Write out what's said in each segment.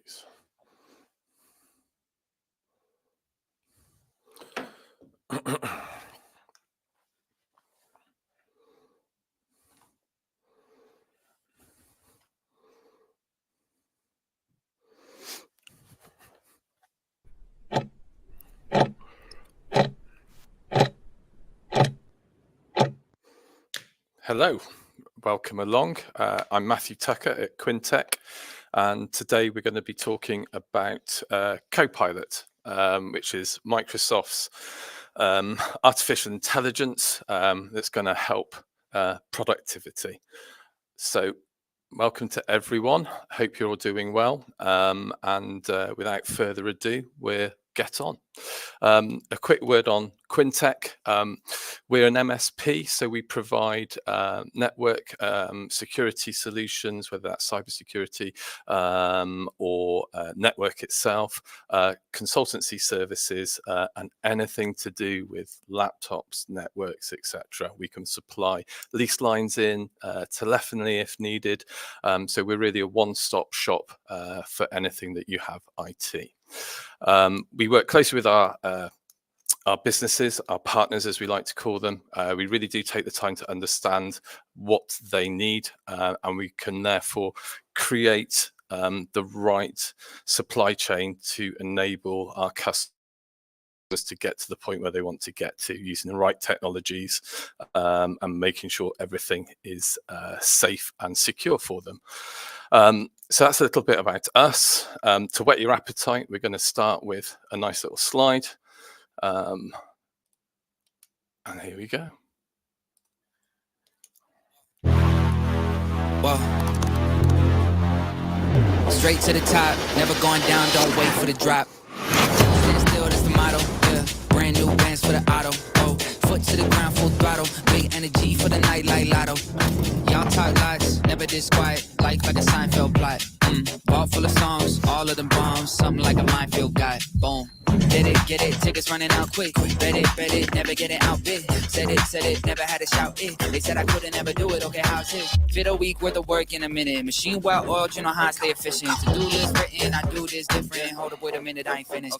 Apologies. Hello, welcome along. I'm Matthew Tucker at Quintech, and today we're going to be talking about CoPilot, which is Microsoft's artificial intelligence that's going to help productivity. So welcome to everyone. Hope you're all doing well. And without further ado, we'll get on. A quick word on Quintech. We're an MSP, so we provide network security solutions, whether that's cybersecurity or network itself, consultancy services, and anything to do with laptops, networks, etc. We can supply lease lines in, telephony if needed. So we're really a one-stop shop for anything that you have IT. We work closely with our businesses, our partners, as we like to call them. We really do take the time to understand what they need, and we can therefore create the right supply chain to enable our customers to get to the point where they want to get to, using the right technologies and making sure everything is safe and secure for them. So that's a little bit about us. To whet your appetite, we're going to start with a nice little slide. And here we go. Well, straight to the top, never going down, don't wait for the drop. Stand still, that's the motto. Yeah. Brand new bands for the auto. Oh, foot to the ground, full throttle. Big energy for the night like lotto. Y'all talk lots, never this quiet, like the Seinfeld plot. Vault full of songs, all of them bombs, something like a minefield guy. Boom. Get it, tickets running out quick. Bet it, never getting outbid. Said it, never had to shout it. They said I couldn't never do it, okay, how's it? Fit a week worth of work in a minute. Machine well oiled, you know how I stay efficient. To-do list written, I do this different. Hold up, wait a minute, I ain't finished.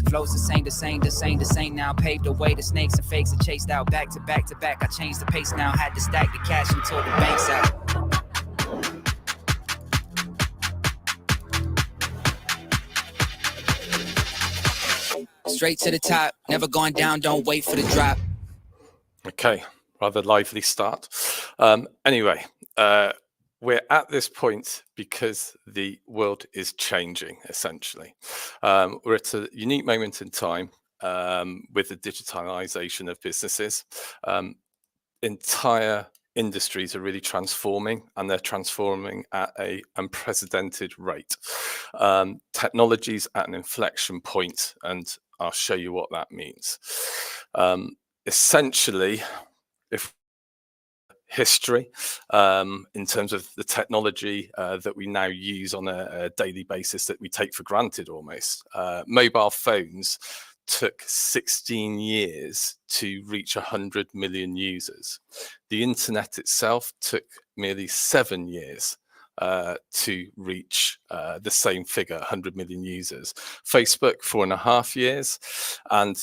Flows the same now. Paved the way, the snakes and fakes are chased out. Back to back to back, I changed the pace now. Had to stack the cash until the bank's out. Straight to the top, never going down, don't wait for the drop. Okay, rather lively start. Anyway, we're at this point because the world is changing, essentially. We're at a unique moment in time with the digitalization of businesses. Entire industries are really transforming, and they're transforming at an unprecedented rate. Technology's at an inflection point, and I'll show you what that means. Essentially, if history in terms of the technology that we now use on a daily basis that we take for granted almost. Mobile phones took 16 years to reach 100 million users. The internet itself took merely 7 years to reach the same figure, 100 million users. Facebook, 4.5 years. And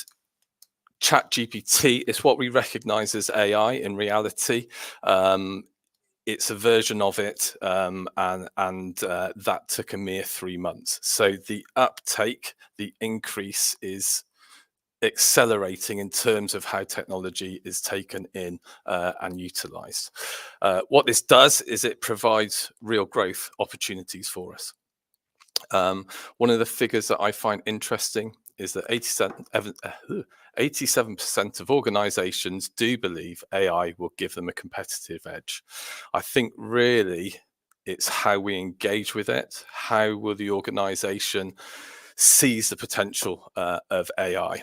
ChatGPT is what we recognize as AI in reality. It's a version of it, and that took a mere 3 months. So the uptake, the increase is accelerating in terms of how technology is taken in and utilized. What this does is it provides real growth opportunities for us. One of the figures that I find interesting is that 87% of organizations do believe AI will give them a competitive edge. I think really it's how we engage with it. How will the organization seize the potential of AI?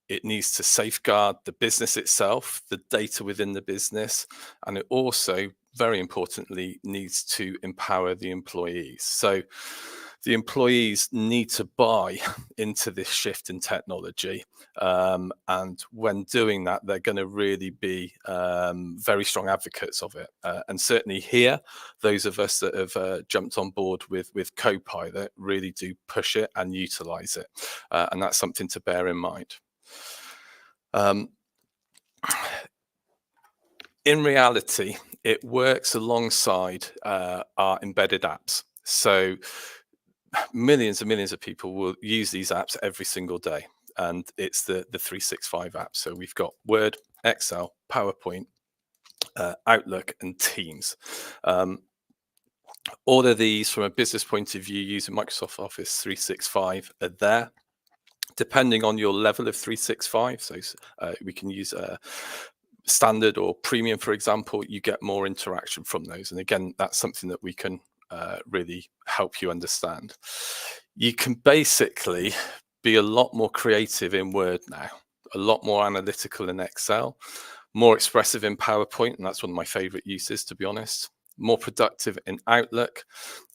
It needs to safeguard the business itself, the data within the business, and it also, very importantly, needs to empower the employees. So the employees need to buy into this shift in technology. And when doing that, they're going to really be very strong advocates of it. And certainly here, those of us that have jumped on board with CoPilot really do push it and utilize it. And that's something to bear in mind. In reality, it works alongside our embedded apps. So millions and millions of people will use these apps every single day. And it's the 365 app. So we've got Word, Excel, PowerPoint, Outlook, and Teams. All of these, from a business point of view, using Microsoft Office 365 are there. Depending on your level of 365, so we can use standard or premium, for example, you get more interaction from those. And again, that's something that we can really help you understand. You can basically be a lot more creative in Word now, a lot more analytical in Excel, more expressive in PowerPoint, and that's one of my favorite uses, to be honest, more productive in Outlook,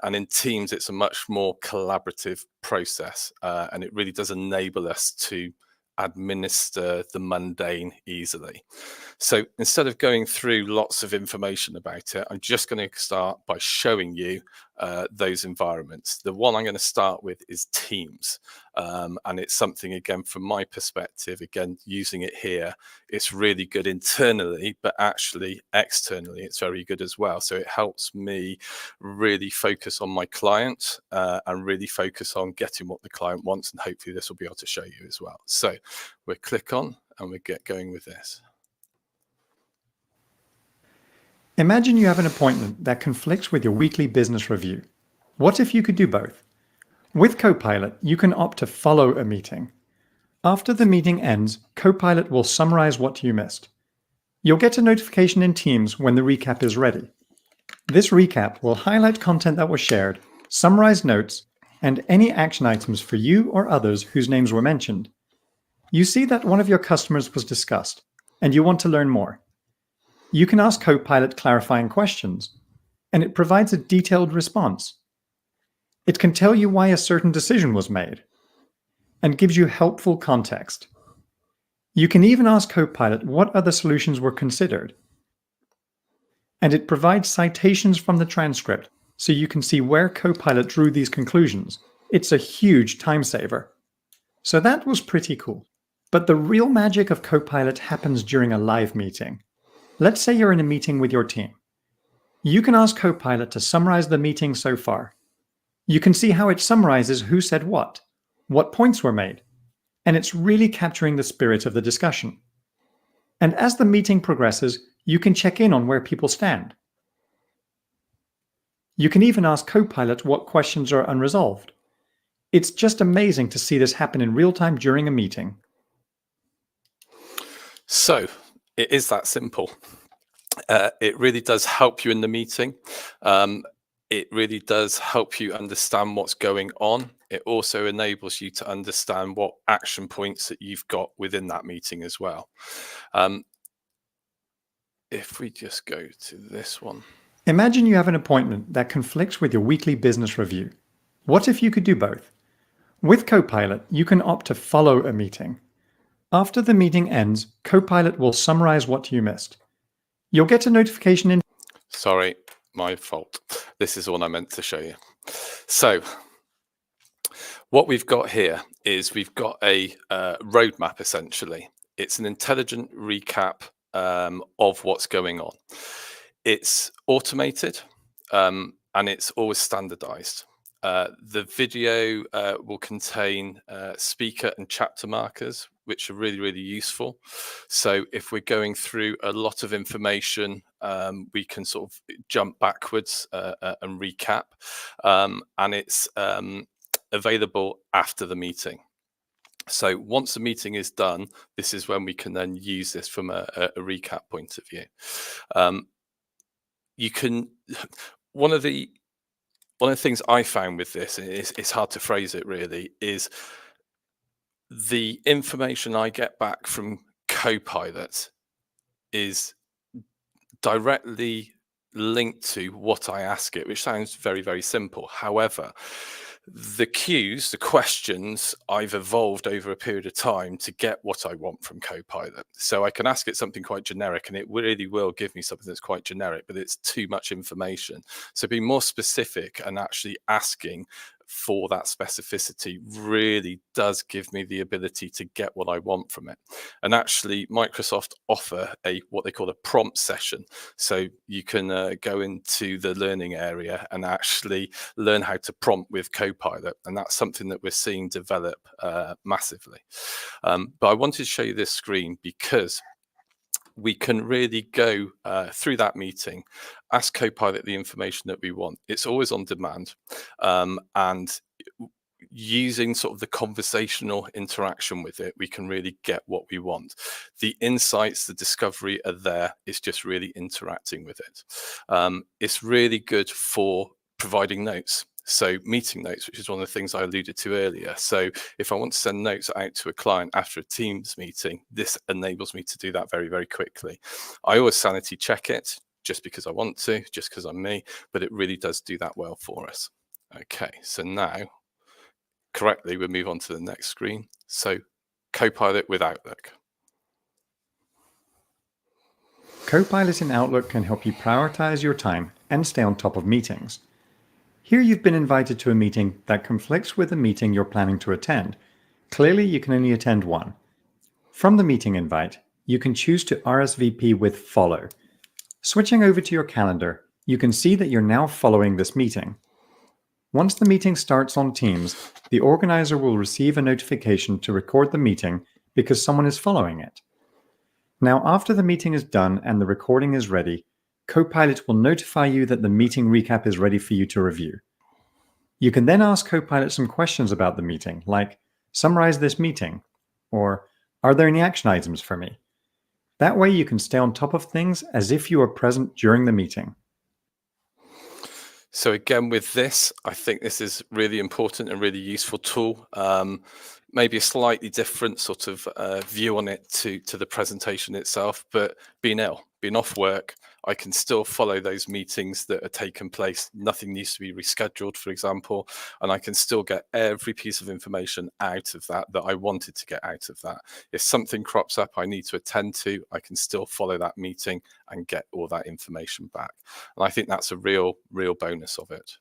and in Teams, it's a much more collaborative process, and it really does enable us to administer the mundane easily. So instead of going through lots of information about it, I'm just going to start by showing you those environments. The one I'm going to start with is Teams. And it's something, again, from my perspective, again, using it here, it's really good internally, but actually externally, it's very good as well. So it helps me really focus on my client and really focus on getting what the client wants. And hopefully this will be able to show you as well. So we'll click on and we'll get going with this. Imagine you have an appointment that conflicts with your weekly business review. What if you could do both? With CoPilot, you can opt to follow a meeting. After the meeting ends, CoPilot will summarize what you missed. You'll get a notification in Teams when the recap is ready. This recap will highlight content that was shared, summarize notes, and any action items for you or others whose names were mentioned. You see that one of your customers was discussed, and you want to learn more. You can ask CoPilot clarifying questions, and it provides a detailed response. It can tell you why a certain decision was made, and gives you helpful context. You can even ask CoPilot what other solutions were considered, and it provides citations from the transcript so you can see where CoPilot drew these conclusions. It's a huge time saver. So that was pretty cool. But the real magic of CoPilot happens during a live meeting. Let's say you're in a meeting with your team. You can ask CoPilot to summarize the meeting so far. You can see how it summarizes who said what points were made, and it's really capturing the spirit of the discussion. And as the meeting progresses, you can check in on where people stand. You can even ask CoPilot what questions are unresolved. It's just amazing to see this happen in real time during a meeting. So it is that simple. It really does help you in the meeting. It really does help you understand what's going on. It also enables you to understand what action points that you've got within that meeting as well. If we just go to this one. Imagine you have an appointment that conflicts with your weekly business review. What if you could do both? With CoPilot, you can opt to follow a meeting. After the meeting ends, CoPilot will summarize what you missed. You'll get a notification in... Sorry, my fault. This is all I meant to show you. So what we've got here is we've got a roadmap, essentially. It's an intelligent recap of what's going on. It's automated and it's always standardized. The video will contain speaker and chapter markers, which are really, really useful. So if we're going through a lot of information, we can sort of jump backwards and recap. And it's available after the meeting. So once the meeting is done, this is when we can then use this from a recap point of view. You can, one of the things I found with this, and it's hard to phrase it really, is the information I get back from CoPilot is directly linked to what I ask it, which sounds very, very simple. However, The cues, the questions, I've evolved over a period of time to get what I want from Copilot. So I can ask it something quite generic and it really will give me something that's quite generic, but it's too much information. So being more specific and actually asking for that specificity really does give me the ability to get what I want from it. And actually Microsoft offer what they call a prompt session. So you can go into the learning area and actually learn how to prompt with Copilot. And that's something that we're seeing develop massively. But I wanted to show you this screen because we can really go through that meeting, ask Copilot the information that we want. It's always on demand. And using sort of the conversational interaction with it, we can really get what we want. The insights, the discovery are there. It's just really interacting with it. It's really good for providing notes. So meeting notes, which is one of the things I alluded to earlier. So if I want to send notes out to a client after a Teams meeting, this enables me to do that very, very quickly. I always sanity check it just because I want to, just because I'm me, but it really does do that well for us. Okay, so now correctly, we'll move on to the next screen. So Copilot with Outlook. Copilot in Outlook can help you prioritize your time and stay on top of meetings. Here you've been invited to a meeting that conflicts with the meeting you're planning to attend. Clearly, you can only attend one. From the meeting invite, you can choose to RSVP with follow. Switching over to your calendar, you can see that you're now following this meeting. Once the meeting starts on Teams, the organizer will receive a notification to record the meeting because someone is following it. Now, after the meeting is done and the recording is ready, Copilot will notify you that the meeting recap is ready for you to review. You can then ask Copilot some questions about the meeting, like, summarize this meeting, or are there any action items for me? That way you can stay on top of things as if you were present during the meeting. So again, with this, I think this is really important and really useful tool. Maybe a slightly different sort of view on it to the presentation itself, but being ill, being off work, I can still follow those meetings that are taking place. Nothing needs to be rescheduled, for example, and I can still get every piece of information out of that I wanted to get out of that. If something crops up I need to attend to, I can still follow that meeting and get all that information back. And I think that's a real bonus of it.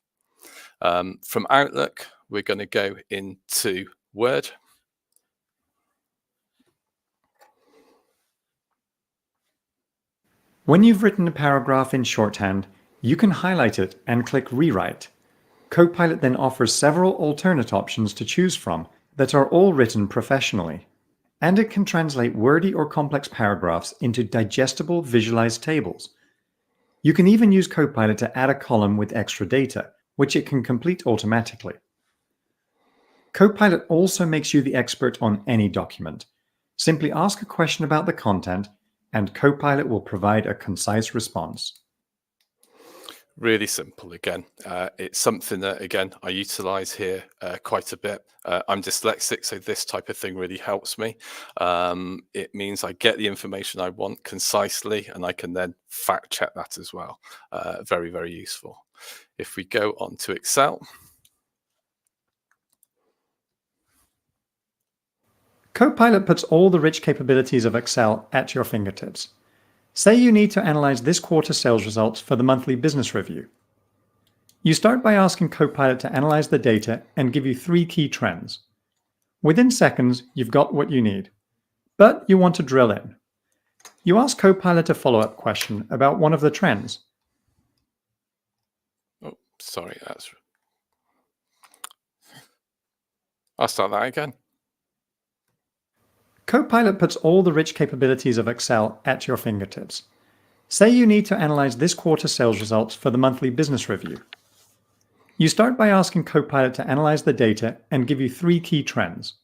From Outlook, we're going to go into Word. When you've written a paragraph in shorthand, you can highlight it and click Rewrite. Copilot then offers several alternate options to choose from that are all written professionally. And it can translate wordy or complex paragraphs into digestible visualized tables. You can even use Copilot to add a column with extra data, which it can complete automatically. Copilot also makes you the expert on any document. Simply ask a question about the content, and Copilot will provide a concise response. Really simple again. It's something that, again, I utilize here quite a bit. I'm dyslexic, so this type of thing really helps me. It means I get the information I want concisely, and I can then fact check that as well. Very, very useful. If we go on to Excel. Copilot puts all the rich capabilities of Excel at your fingertips. Say you need to analyze this quarter's sales results for the monthly business review. You start by asking Copilot to analyze the data and give you 3 key trends. Within seconds, you've got what you need, but you want to drill in. You ask Copilot a follow-up question about one of the trends. Oh, sorry, I'll start that again. Copilot puts all the rich capabilities of Excel at your fingertips. Say you need to analyze this quarter's sales results for the monthly business review. You start by asking Copilot to analyze the data and give you 3 key trends.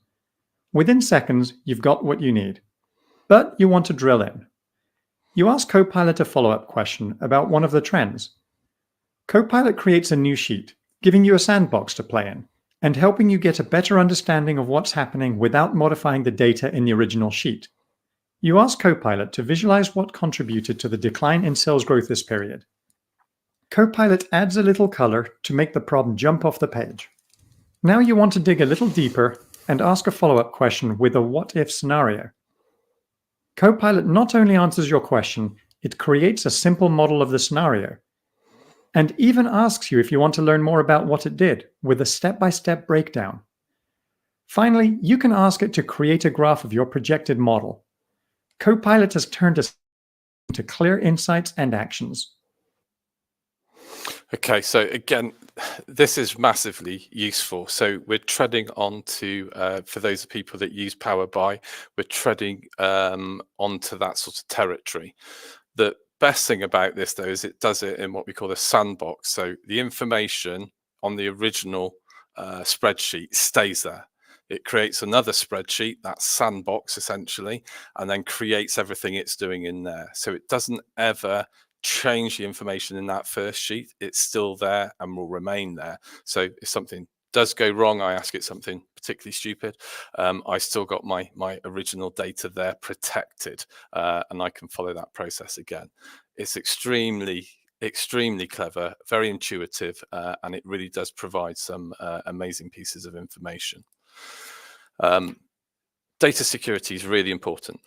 Within seconds, you've got what you need, but you want to drill in. You ask Copilot a follow-up question about one of the trends. Copilot creates a new sheet, giving you a sandbox to play in, and helping you get a better understanding of what's happening without modifying the data in the original sheet. You ask Copilot to visualize what contributed to the decline in sales growth this period. Copilot adds a little color to make the problem jump off the page. Now you want to dig a little deeper and ask a follow-up question with a what-if scenario. CoPilot not only answers your question, it creates a simple model of the scenario, and even asks you if you want to learn more about what it did, with a step-by-step breakdown. Finally, you can ask it to create a graph of your projected model. CoPilot has turned us into clear insights and actions. Okay, so again, this is massively useful. So we're treading onto, for those people that use Power BI, we're treading onto that sort of territory. The best thing about this, though, is it does it in what we call a sandbox. So the information on the original spreadsheet stays there. It creates another spreadsheet, that sandbox essentially, and then creates everything it's doing in there. So it doesn't ever change the information in that first sheet. It's still there and will remain there. So if something does go wrong, I ask it something particularly stupid, I still got my original data there protected, and I can follow that process again. It's extremely clever, very intuitive, and it really does provide some amazing pieces of information. Data security is really important.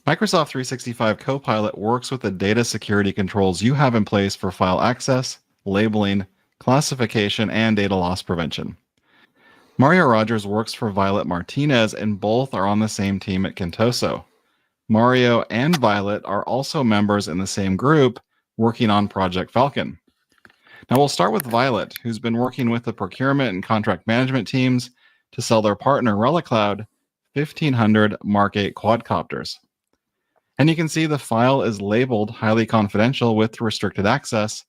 Microsoft 365 Copilot works with the data security controls you have in place for file access, labeling, classification, and data loss prevention. Mario Rogers works for Violet Martinez, and both are on the same team at Contoso. Mario and Violet are also members in the same group working on Project Falcon. Now we'll start with Violet, who's been working with the procurement and contract management teams to sell their partner Relic Cloud 1,500 Mark 8 quadcopters. And you can see the file is labeled highly confidential with restricted access,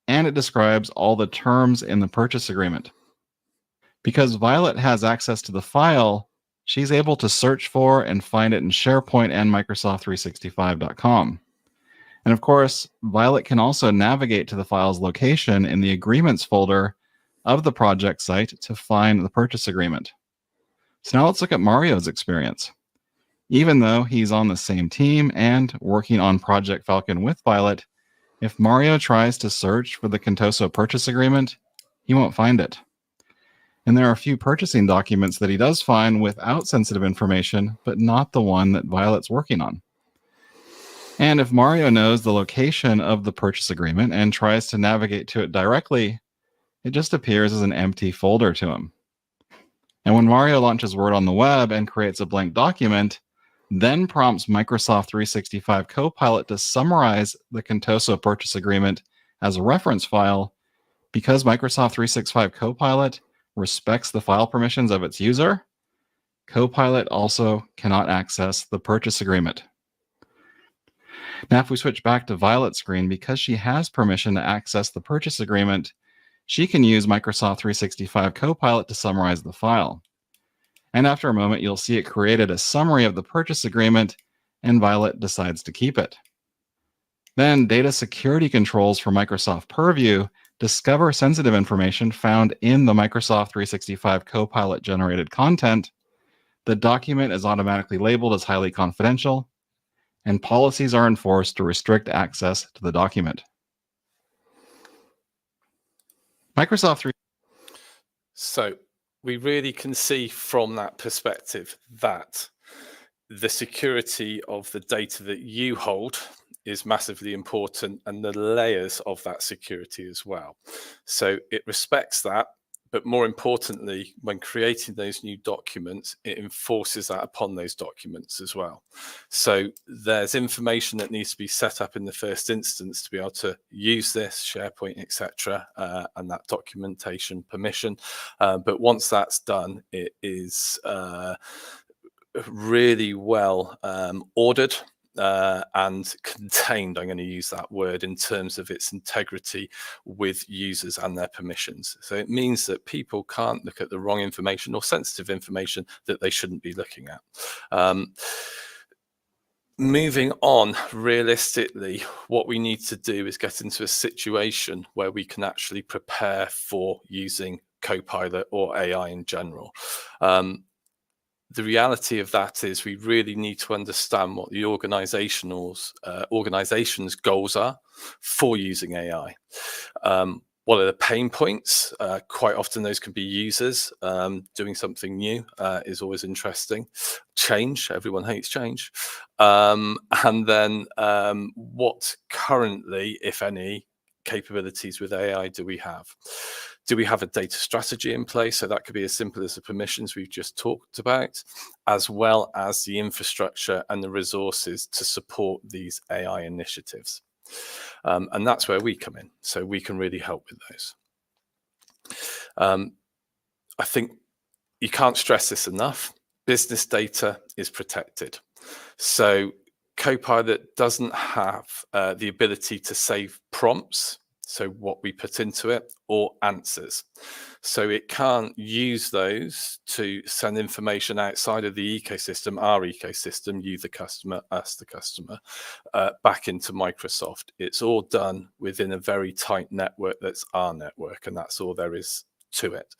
and it describes all the terms in the purchase agreement. Because Violet has access to the file, she's able to search for and find it in SharePoint and Microsoft365.com. And of course, Violet can also navigate to the file's location in the agreements folder of the project site to find the purchase agreement. So now let's look at Mario's experience. Even though he's on the same team and working on Project Falcon with Violet, if Mario tries to search for the Contoso purchase agreement, he won't find it. And there are a few purchasing documents that he does find without sensitive information, but not the one that Violet's working on. And if Mario knows the location of the purchase agreement and tries to navigate to it directly, it just appears as an empty folder to him. And when Mario launches Word on the web and creates a blank document, then prompts Microsoft 365 Copilot to summarize the Contoso purchase agreement as a reference file, because Microsoft 365 Copilot respects the file permissions of its user, Copilot also cannot access the purchase agreement. Now, if we switch back to Violet's screen, because she has permission to access the purchase agreement, she can use Microsoft 365 Copilot to summarize the file. And after a moment, you'll see it created a summary of the purchase agreement, and Violet decides to keep it. Then data security controls for Microsoft Purview discover sensitive information found in the Microsoft 365 Copilot generated content. The document is automatically labeled as highly confidential, and policies are enforced to restrict access to the document. So we really can see from that perspective that the security of the data that you hold is massively important, and the layers of that security as well. So it respects that, but more importantly, when creating those new documents, it enforces that upon those documents as well. So there's information that needs to be set up in the first instance to be able to use this, SharePoint, etc., and that documentation permission. But once that's done, it is really well ordered and contained, I'm going to use that word, in terms of its integrity with users and their permissions. So it means that people can't look at the wrong information or sensitive information that they shouldn't be looking at. Moving on, realistically, what we need to do is get into a situation where we can actually prepare for using Copilot or AI in general. The reality of that is we really need to understand what the organization's goals are for using AI. What are the pain points? Quite often those can be users. Doing something new is always interesting. Change, everyone hates change. And then what currently, if any, capabilities with AI do we have? Do we have a data strategy in place? So that could be as simple as the permissions we've just talked about, as well as the infrastructure and the resources to support these AI initiatives. And that's where we come in. So we can really help with those. I think you can't stress this enough. Business data is protected. So Copilot doesn't have the ability to save prompts, so what we put into it, or answers. So it can't use those to send information outside of the ecosystem, our ecosystem, you the customer, us the customer, back into Microsoft. It's all done within a very tight network that's our network, and that's all there is to it.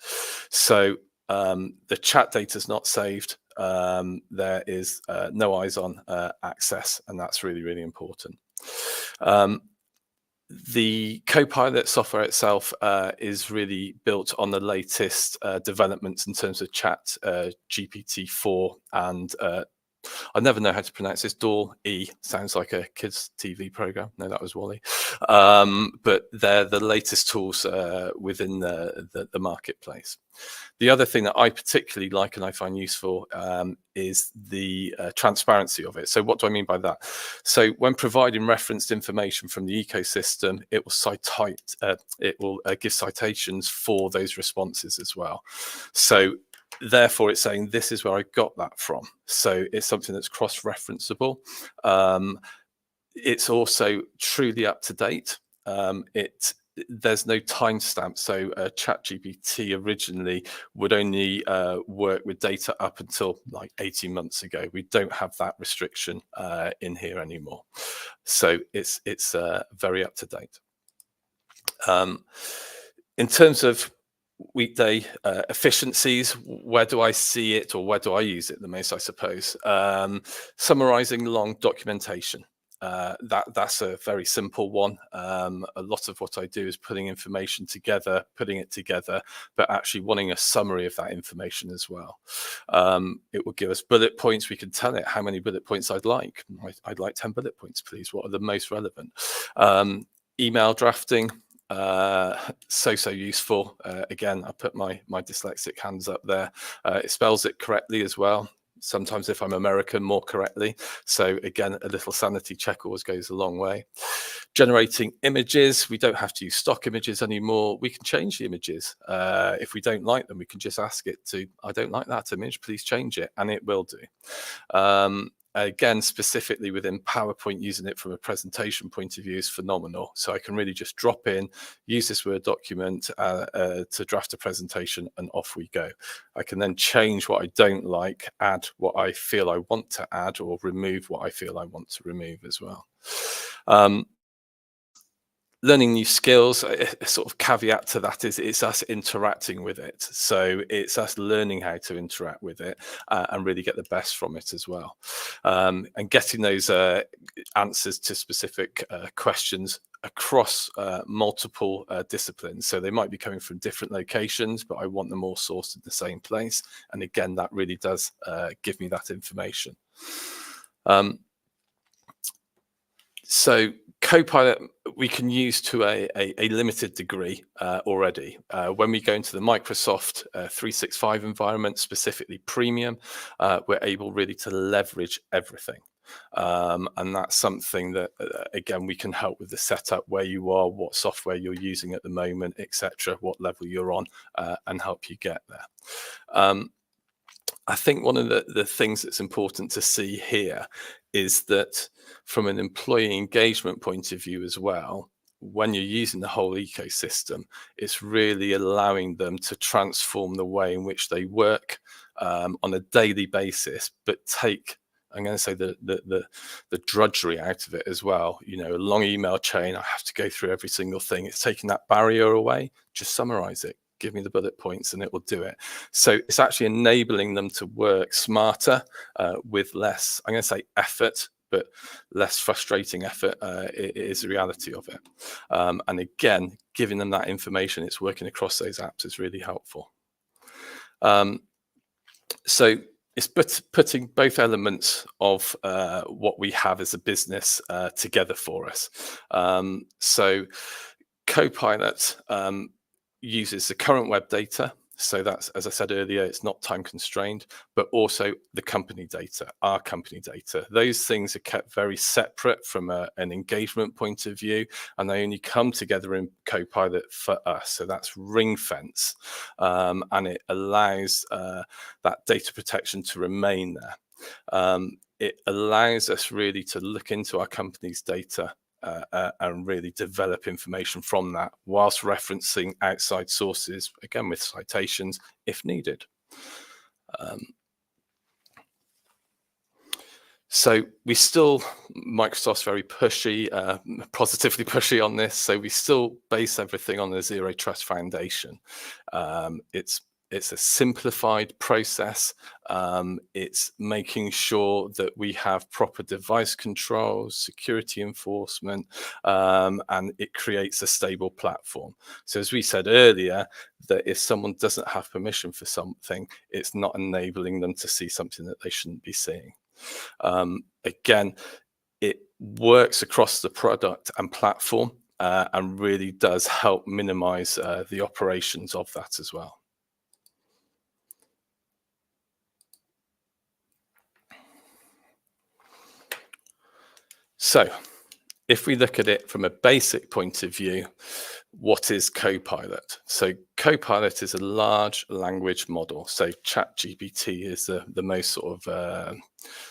So the chat data is not saved. There is no eyes on access, and that's really, really important. The Copilot software itself is really built on the latest developments in terms of chat GPT-4 and I never know how to pronounce this. DALL-E sounds like a kids' TV program. No, that was Wally. But they're the latest tools within the marketplace. The other thing that I particularly like and I find useful is the transparency of it. So what do I mean by that? So when providing referenced information from the ecosystem, it will give citations for those responses as well. So therefore, it's saying this is where I got that from. So it's something that's cross-referenceable. It's also truly up to date. There's no timestamp. So ChatGPT originally would only work with data up until like 18 months ago. We don't have that restriction in here anymore. So it's very up to date. In terms of weekday efficiencies, where do I see it or where do I use it the most, I suppose? Summarizing long documentation. That's a very simple one. A lot of what I do is putting information together, putting it together, but actually wanting a summary of that information as well. It will give us bullet points. We can tell it how many bullet points I'd like. I'd like 10 bullet points, please. What are the most relevant? Email drafting. So useful. Again, I put my dyslexic hands up there. It spells it correctly as well. Sometimes if I'm American, more correctly. So again, a little sanity check always goes a long way. Generating images. We don't have to use stock images anymore. We can change the images. If we don't like them, we can just ask it to, I don't like that image, please change it, and it will do. Again, specifically within PowerPoint, using it from a presentation point of view is phenomenal. So I can really just drop in, use this Word document to draft a presentation, and off we go. I can then change what I don't like, add what I feel I want to add, or remove what I feel I want to remove as well. Learning new skills, a sort of caveat to that is it's us interacting with it. So it's us learning how to interact with it and really get the best from it as well. And getting those answers to specific questions across multiple disciplines. So they might be coming from different locations, but I want them all sourced in the same place. And again, that really does give me that information. So Copilot we can use to a limited degree already. When we go into the Microsoft 365 environment, specifically Premium, we're able really to leverage everything. And that's something that, again, we can help with the setup, where you are, what software you're using at the moment, etc., what level you're on, and help you get there. I think one of the things that's important to see here is that from an employee engagement point of view as well, when you're using the whole ecosystem, it's really allowing them to transform the way in which they work on a daily basis, but take, I'm going to say, the drudgery out of it as well. You know, a long email chain, I have to go through every single thing. It's taking that barrier away. Just summarize it. Give me the bullet points and it will do it. So it's actually enabling them to work smarter with less, I'm going to say, effort, but less frustrating effort is the reality of it. And again, giving them that information, it's working across those apps is really helpful. So it's putting both elements of what we have as a business together for us. So CoPilot uses the current web data. So that's, as I said earlier, it's not time constrained, but also the company data, our company data. Those things are kept very separate from an engagement point of view, and they only come together in CoPilot for us. So that's ring fence, and it allows that data protection to remain there. It allows us really to look into our company's data and really develop information from that, whilst referencing outside sources, again with citations if needed. So we still, Microsoft's very pushy, positively pushy on this. So we still base everything on the Zero Trust Foundation. It's a simplified process. It's making sure that we have proper device controls, security enforcement, and it creates a stable platform. So as we said earlier, that if someone doesn't have permission for something, it's not enabling them to see something that they shouldn't be seeing. Again, it works across the product and platform and really does help minimize the operations of that as well. So if we look at it from a basic point of view, what is CoPilot? So CoPilot is a large language model. So ChatGPT is the most sort of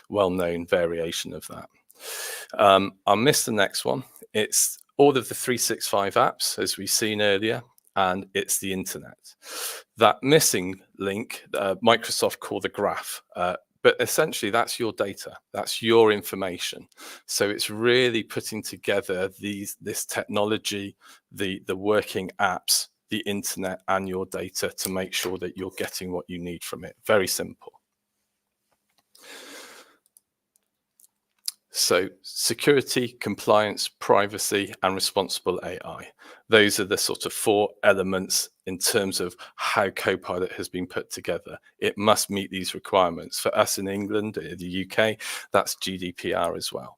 well-known variation of that. I'll miss the next one. It's all of the 365 apps, as we've seen earlier, and it's the internet. That missing link, Microsoft call the graph. But essentially, that's your data, that's your information. So it's really putting together this technology, the working apps, the internet, and your data to make sure that you're getting what you need from it. Very simple. So security, compliance, privacy, and responsible AI. Those are the sort of 4 elements in terms of how CoPilot has been put together. It must meet these requirements. For us in England, the UK, that's GDPR as well.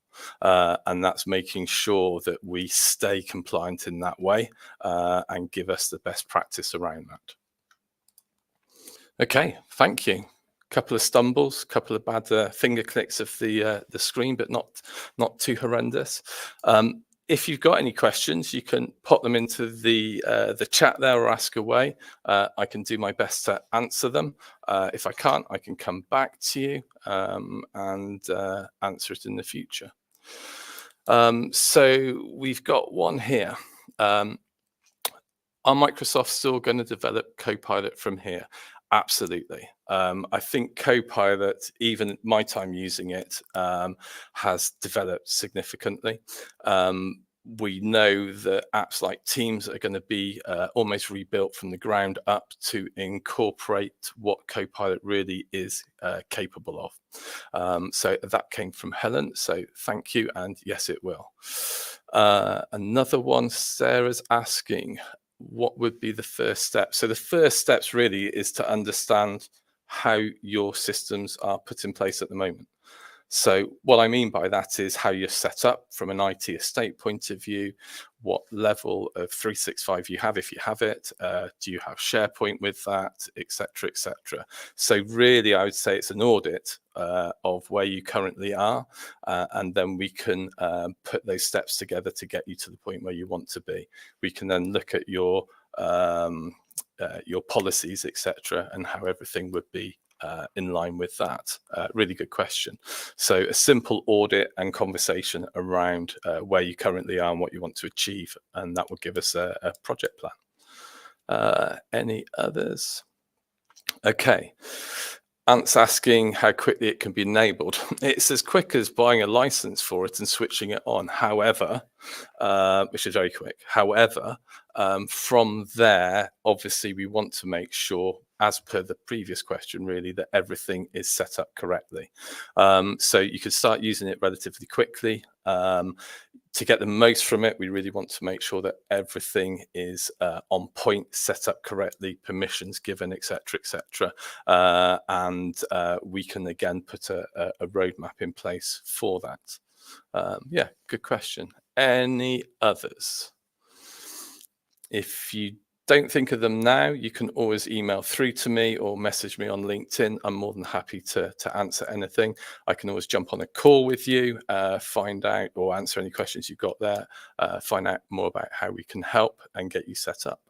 And that's making sure that we stay compliant in that way and give us the best practice around that. Okay, thank you. Couple of stumbles, couple of bad finger clicks of the screen, but not too horrendous. If you've got any questions, you can pop them into the chat there or ask away. I can do my best to answer them. If I can't, I can come back to you and answer it in the future. So we've got one here. Are Microsoft still going to develop CoPilot from here? Absolutely. I think CoPilot, even my time using it, has developed significantly. We know that apps like Teams are going to be almost rebuilt from the ground up to incorporate what CoPilot really is capable of. So that came from Helen. So thank you. And yes, it will. Another one, Sarah's asking, what would be the first step? So the first steps really is to understand how your systems are put in place at the moment. So what I mean by that is how you're set up from an IT estate point of view, what level of 365 you have, if you have it, do you have SharePoint with that, etc., etc. So really, I would say it's an audit of where you currently are, and then we can put those steps together to get you to the point where you want to be. We can then look at your policies, etc., and how everything would be in line with that. Really good question. So a simple audit and conversation around where you currently are and what you want to achieve, and that will give us a project plan. Any others? Okay. Ant's asking how quickly it can be enabled. It's as quick as buying a license for it and switching it on. However, which is very quick. However, From there, obviously, we want to make sure, as per the previous question, really, that everything is set up correctly. So you could start using it relatively quickly. To get the most from it, we really want to make sure that everything is on point, set up correctly, permissions given, etc., etc. And we can again put a roadmap in place for that. Yeah, good question. Any others? If you don't think of them now, you can always email through to me or message me on LinkedIn. I'm more than happy to answer anything. I can always jump on a call with you, find out or answer any questions you've got there, find out more about how we can help and get you set up.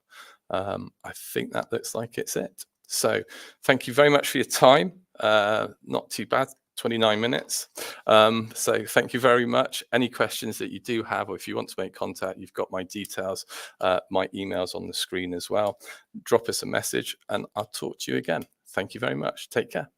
I think that looks like it's it. So thank you very much for your time. Not too bad. 29 minutes. So thank you very much. Any questions that you do have, or if you want to make contact, you've got my details, my emails on the screen as well. Drop us a message and I'll talk to you again. Thank you very much. Take care.